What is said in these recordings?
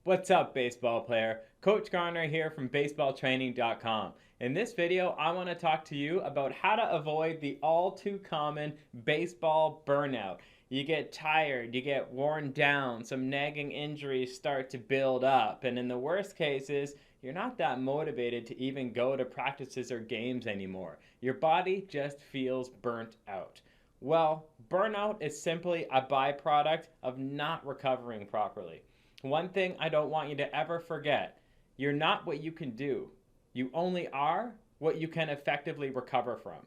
What's up, baseball player? Coach Garner here from baseballtraining.com. In this video, I want to talk to you about how to avoid the all too common baseball burnout. You get tired, you get worn down, some nagging injuries start to build up, and in the worst cases, you're not that motivated to even go to practices or games anymore. Your body just feels burnt out. Well, burnout is simply a byproduct of not recovering properly. One thing I don't want you to ever forget: you're not what you can do. You only are what you can effectively recover from.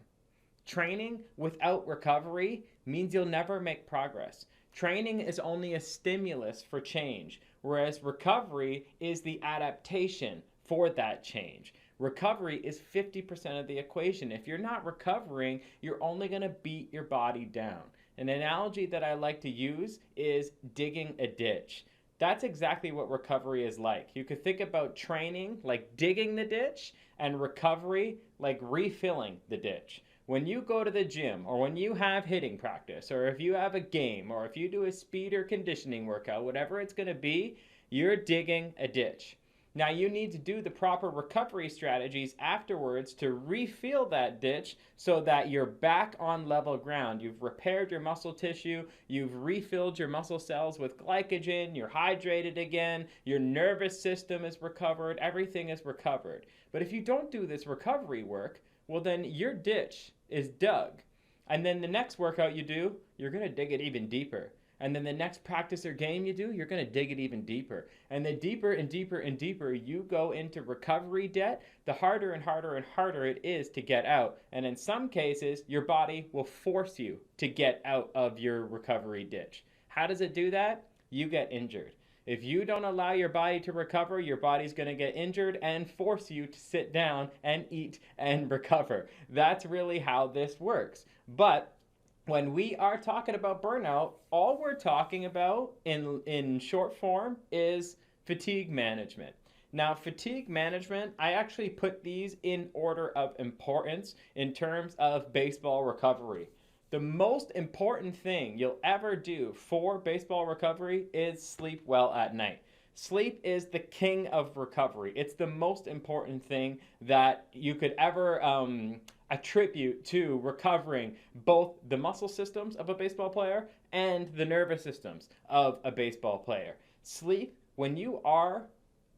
Training without recovery means you'll never make progress. Training is only a stimulus for change, whereas recovery is the adaptation for that change. Recovery is 50% of the equation. If you're not recovering, you're only going to beat your body down. An analogy that I like to use is digging a ditch. That's exactly what recovery is like. You could think about training like digging the ditch and recovery like refilling the ditch. When you go to the gym, or when you have hitting practice, or if you have a game, or if you do a speed or conditioning workout, whatever it's going to be, you're digging a ditch. Now you need to do the proper recovery strategies afterwards to refill that ditch so that you're back on level ground. You've repaired your muscle tissue, you've refilled your muscle cells with glycogen, you're hydrated again, your nervous system is recovered, everything is recovered. But if you don't do this recovery work, well then your ditch is dug. And then the next workout you do, you're going to dig it even deeper. And then the next practice or game you do, you're going to dig it even deeper. And the deeper and deeper and deeper you go into recovery debt, the harder and harder and harder it is to get out. And in some cases, your body will force you to get out of your recovery ditch. How does it do that? You get injured. If you don't allow your body to recover, your body's going to get injured and force you to sit down and eat and recover. That's really how this works. But when we are talking about burnout, all we're talking about in short form is fatigue management. Now, fatigue management, I actually put these in order of importance in terms of baseball recovery. The most important thing you'll ever do for baseball recovery is sleep well at night. Sleep is the king of recovery. It's the most important thing that you could ever attribute to recovering both the muscle systems of a baseball player and the nervous systems of a baseball player. Sleep, when you are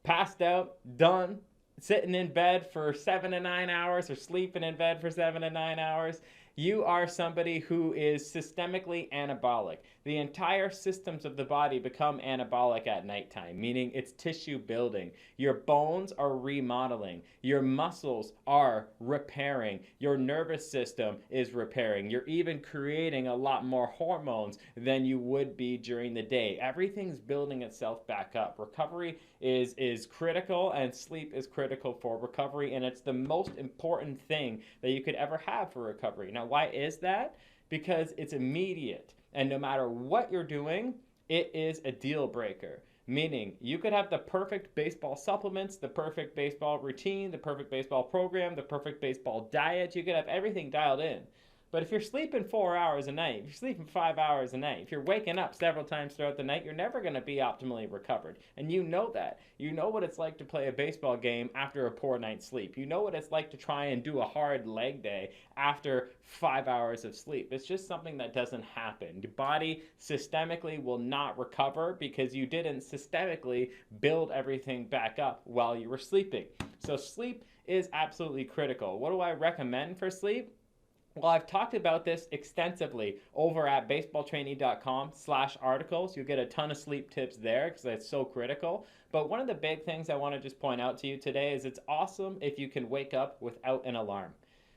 passed out, done, sitting in bed for 7 to 9 hours or sleeping in bed for 7 to 9 hours, you are somebody who is systemically anabolic. The entire systems of the body become anabolic at nighttime, meaning it's tissue building. Your bones are remodeling. Your muscles are repairing. Your nervous system is repairing. You're even creating a lot more hormones than you would be during the day. Everything's building itself back up. Recovery is critical, and sleep is critical for recovery, and it's the most important thing that you could ever have for recovery. Now, why is that? Because it's immediate, and no matter what you're doing, it is a deal breaker. Meaning, you could have the perfect baseball supplements, the perfect baseball routine, the perfect baseball program, the perfect baseball diet. You could have everything dialed in. But if you're sleeping 4 hours a night, if you're sleeping 5 hours a night, if you're waking up several times throughout the night, you're never going to be optimally recovered. And you know that. You know what it's like to play a baseball game after a poor night's sleep. You know what it's like to try and do a hard leg day after 5 hours of sleep. It's just something that doesn't happen. Your body systemically will not recover because you didn't systemically build everything back up while you were sleeping. So sleep is absolutely critical. What do I recommend for sleep? Well, I've talked about this extensively over at baseballtraining.com/articles. You'll get a ton of sleep tips there because that's so critical. But one of the big things I want to just point out to you today is it's awesome if you can wake up without an alarm.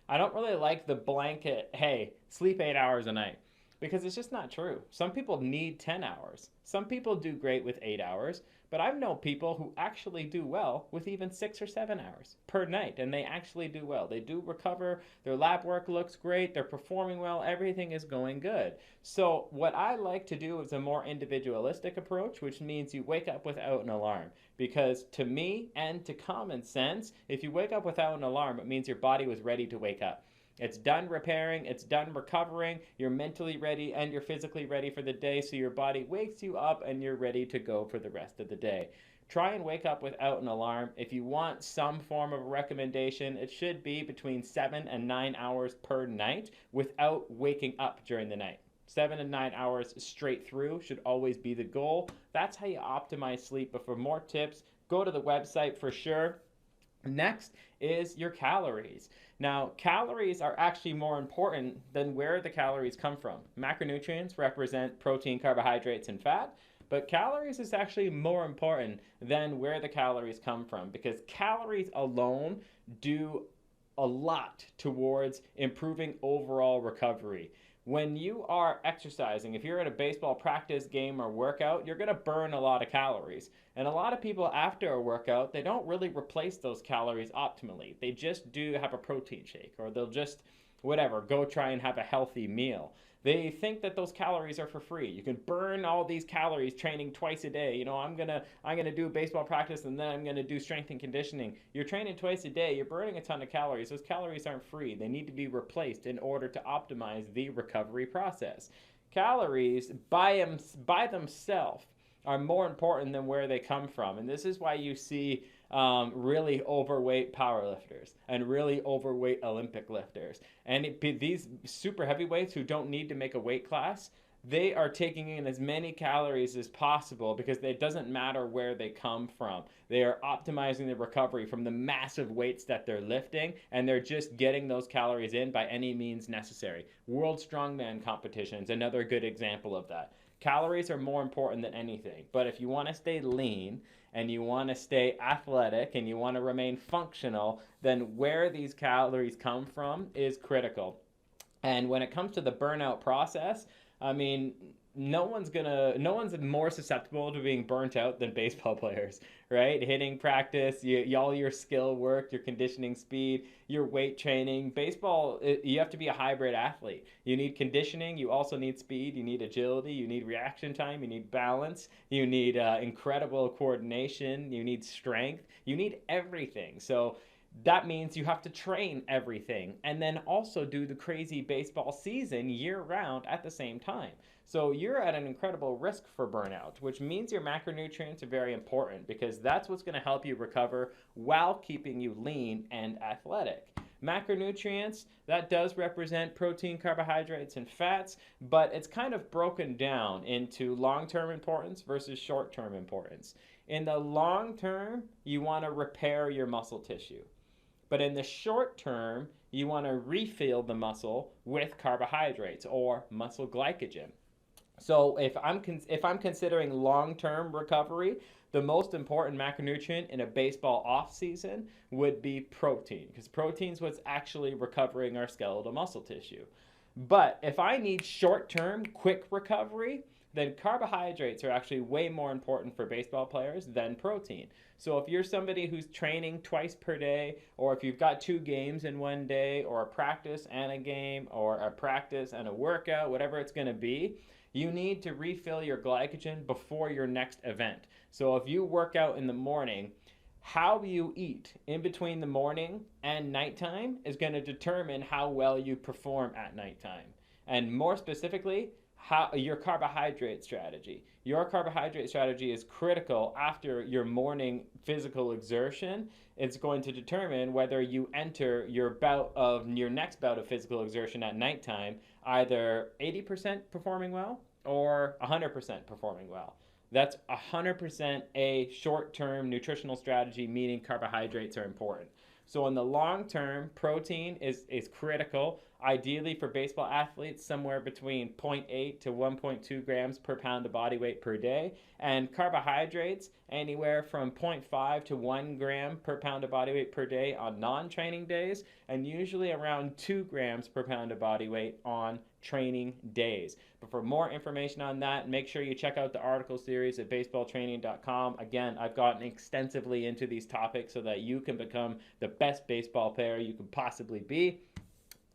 I don't really like the blanket, hey, sleep 8 hours a night, because it's just not true. Some people need 10 hours. Some people do great with 8 hours, but I've known people who actually do well with even 6 or 7 hours per night, and they actually do well. They do recover, their lab work looks great, they're performing well, everything is going good. So what I like to do is a more individualistic approach, which means you wake up without an alarm. Because to me and to common sense, if you wake up without an alarm, it means your body was ready to wake up. It's done repairing, it's done recovering, you're mentally ready and you're physically ready for the day, so your body wakes you up and you're ready to go for the rest of the day. Try and wake up without an alarm. If you want some form of recommendation, it should be between 7 and 9 hours per night without waking up during the night. 7 and 9 hours straight through should always be the goal. That's how you optimize sleep. But for more tips, go to the website for sure. Next is your calories. Now, calories are actually more important than where the calories come from. Macronutrients represent protein, carbohydrates, and fat. But calories is actually more important than where the calories come from, because calories alone do a lot towards improving overall recovery. When you are exercising, if you're at a baseball practice game or workout, you're going to burn a lot of calories. And a lot of people after a workout, they don't really replace those calories optimally. They just do have a protein shake, or they'll just, whatever, go try and have a healthy meal. They think that those calories are for free. You can burn all these calories training twice a day. You know, I'm gonna do baseball practice and then I'm gonna do strength and conditioning. You're training twice a day. You're burning a ton of calories. Those calories aren't free. They need to be replaced in order to optimize the recovery process. Calories by themselves are more important than where they come from, and this is why you see really overweight powerlifters and really overweight Olympic lifters. And these super heavyweights who don't need to make a weight class, they are taking in as many calories as possible because it doesn't matter where they come from. They are optimizing the recovery from the massive weights that they're lifting, and they're just getting those calories in by any means necessary. World Strongman competitions, another good example of that. Calories are more important than anything, but if you want to stay lean and you want to stay athletic and you want to remain functional, then where these calories come from is critical. And when it comes to the burnout process, I mean, no one's more susceptible to being burnt out than baseball players, right? Hitting practice, all your skill work, your conditioning speed, your weight training. Baseball, you have to be a hybrid athlete. You need conditioning, you also need speed, you need agility, you need reaction time, you need balance, you need incredible coordination, you need strength, you need everything. So that means you have to train everything and then also do the crazy baseball season year round at the same time. So you're at an incredible risk for burnout, which means your macronutrients are very important because that's what's going to help you recover while keeping you lean and athletic. Macronutrients, that does represent protein, carbohydrates, and fats, but it's kind of broken down into long-term importance versus short-term importance. In the long term, you want to repair your muscle tissue. But in the short term, you want to refill the muscle with carbohydrates or muscle glycogen. So if I'm considering long-term recovery, the most important macronutrient in a baseball off season would be protein, because protein is what's actually recovering our skeletal muscle tissue. But if I need short-term, quick recovery, then carbohydrates are actually way more important for baseball players than protein. So if you're somebody who's training twice per day, or if you've got 2 games in one day, or a practice and a game, or a practice and a workout, whatever it's going to be, you need to refill your glycogen before your next event. So if you work out in the morning, how you eat in between the morning and nighttime is going to determine how well you perform at nighttime. And more specifically, your carbohydrate strategy. Your carbohydrate strategy is critical after your morning physical exertion. It's going to determine whether you enter your next bout of physical exertion at nighttime either 80% performing well or 100% performing well. That's 100% a short-term nutritional strategy, meaning carbohydrates are important. So in the long term, protein is critical. Ideally for baseball athletes, somewhere between 0.8 to 1.2 grams per pound of body weight per day. And carbohydrates, anywhere from 0.5 to 1 gram per pound of body weight per day on non-training days, and usually around 2 grams per pound of body weight on training days. But for more information on that, make sure you check out the article series at baseballtraining.com. Again, I've gotten extensively into these topics so that you can become the best baseball player you can possibly be.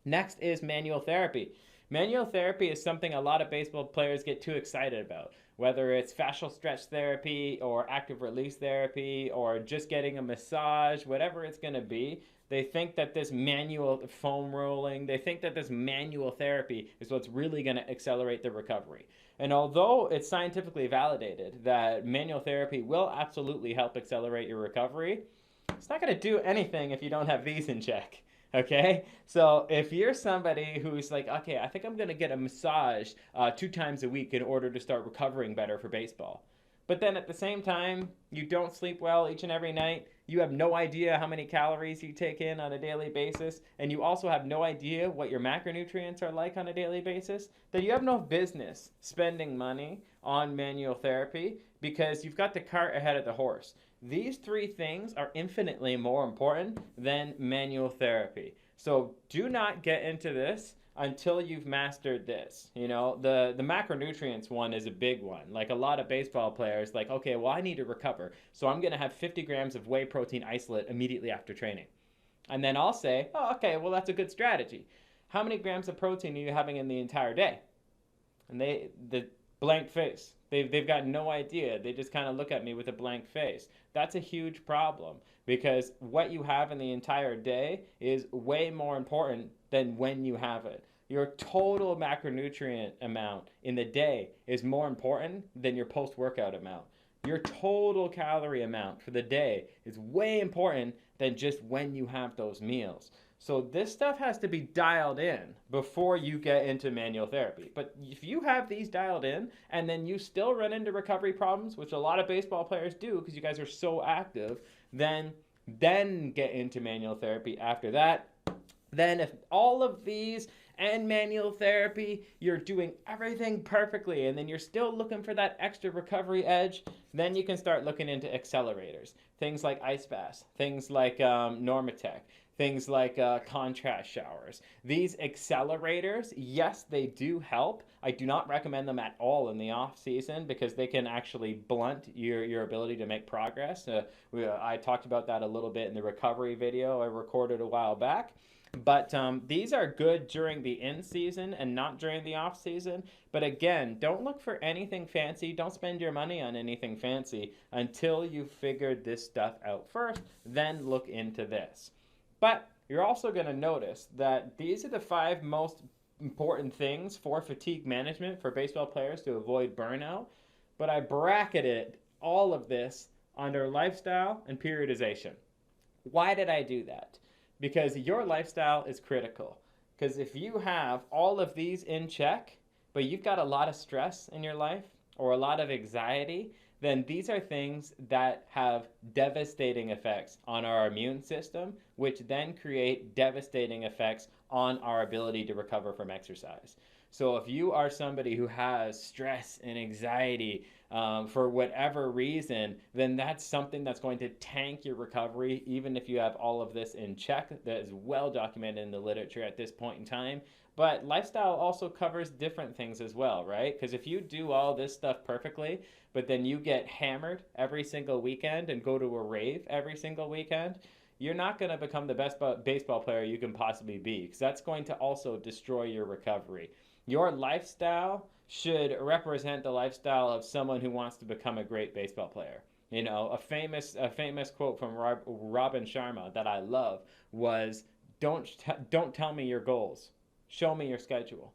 Next is manual therapy. Manual therapy is something a lot of baseball players get too excited about. whether it's fascial stretch therapy or active release therapy or just getting a massage, whatever it's going to be. They think that this manual foam rolling, they think that this manual therapy is what's really going to accelerate the recovery. And although it's scientifically validated that manual therapy will absolutely help accelerate your recovery, it's not going to do anything if you don't have these in check. Okay, so if you're somebody who's like, okay, I think I'm going to get a massage 2 times a week in order to start recovering better for baseball, but then at the same time, you don't sleep well each and every night, you have no idea how many calories you take in on a daily basis, and you also have no idea what your macronutrients are like on a daily basis, then you have no business spending money on manual therapy because you've got the cart ahead of the horse. These 3 things are infinitely more important than manual therapy. So do not get into this until you've mastered this. You know, the macronutrients one is a big one. Like a lot of baseball players, like, okay, well, I need to recover, so I'm going to have 50 grams of whey protein isolate immediately after training. And then I'll say, oh, okay, well, that's a good strategy. How many grams of protein are you having in the entire day? And the blank face. They've got no idea. They just kind of look at me with a blank face. That's a huge problem because what you have in the entire day is way more important than when you have it. Your total macronutrient amount in the day is more important than your post-workout amount. Your total calorie amount for the day is way important than just when you have those meals. So this stuff has to be dialed in before you get into manual therapy. But if you have these dialed in and then you still run into recovery problems, which a lot of baseball players do because you guys are so active, then get into manual therapy after that. Then if all of these and manual therapy, you're doing everything perfectly and then you're still looking for that extra recovery edge, then you can start looking into accelerators. Things like ice baths, things like Normatec, things like contrast showers. These accelerators, yes, they do help. I do not recommend them at all in the off season because they can actually blunt your ability to make progress. I talked about that a little bit in the recovery video I recorded a while back. But these are good during the in-season and not during the off-season. But again, don't look for anything fancy. Don't spend your money on anything fancy until you've figured this stuff out first. Then look into this. But you're also going to notice that these are the 5 most important things for fatigue management for baseball players to avoid burnout. But I bracketed all of this under lifestyle and periodization. Why did I do that? Because your lifestyle is critical. Because if you have all of these in check, but you've got a lot of stress in your life or a lot of anxiety, then these are things that have devastating effects on our immune system, which then create devastating effects on our ability to recover from exercise. So if you are somebody who has stress and anxiety for whatever reason, then that's something that's going to tank your recovery, even if you have all of this in check. That is well documented in the literature at this point in time. But lifestyle also covers different things as well, right? Because if you do all this stuff perfectly, but then you get hammered every single weekend and go to a rave every single weekend, you're not going to become the best baseball player you can possibly be, because that's going to also destroy your recovery. Your lifestyle should represent the lifestyle of someone who wants to become a great baseball player. You know, a famous quote from Robin Sharma that I love was, don't tell me your goals, show me your schedule.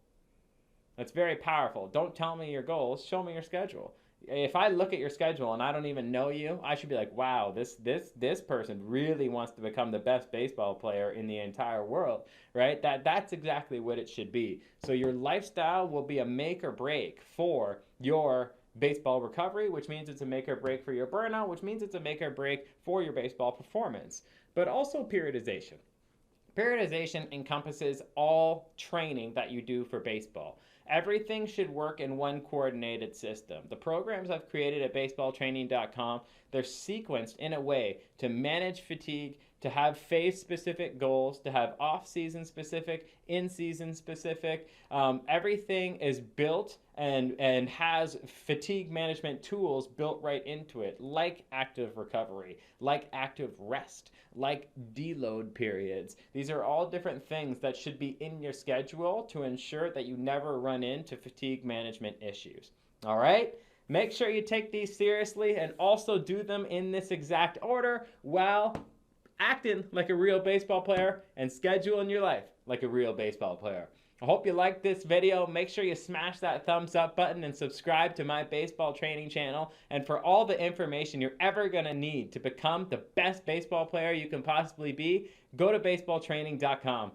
That's very powerful. Don't tell me your goals, show me your schedule. If I look at your schedule and I don't even know you, I should be like, wow, this person really wants to become the best baseball player in the entire world, right? That's exactly what it should be. So your lifestyle will be a make or break for your baseball recovery, which means it's a make or break for your burnout, which means it's a make or break for your baseball performance. But also periodization. Periodization encompasses all training that you do for baseball. Everything should work in one coordinated system. The programs I've created at baseballtraining.com, they're sequenced in a way to manage fatigue, to have phase-specific goals, to have off-season specific, in-season specific. Everything is built and has fatigue management tools built right into it, like active recovery, like active rest, like deload periods. These are all different things that should be in your schedule to ensure that you never run into fatigue management issues. All right? Make sure you take these seriously and also do them in this exact order while acting like a real baseball player and scheduling your life like a real baseball player. I hope you liked this video. Make sure you smash that thumbs up button and subscribe to my baseball training channel. And for all the information you're ever going to need to become the best baseball player you can possibly be, go to baseballtraining.com.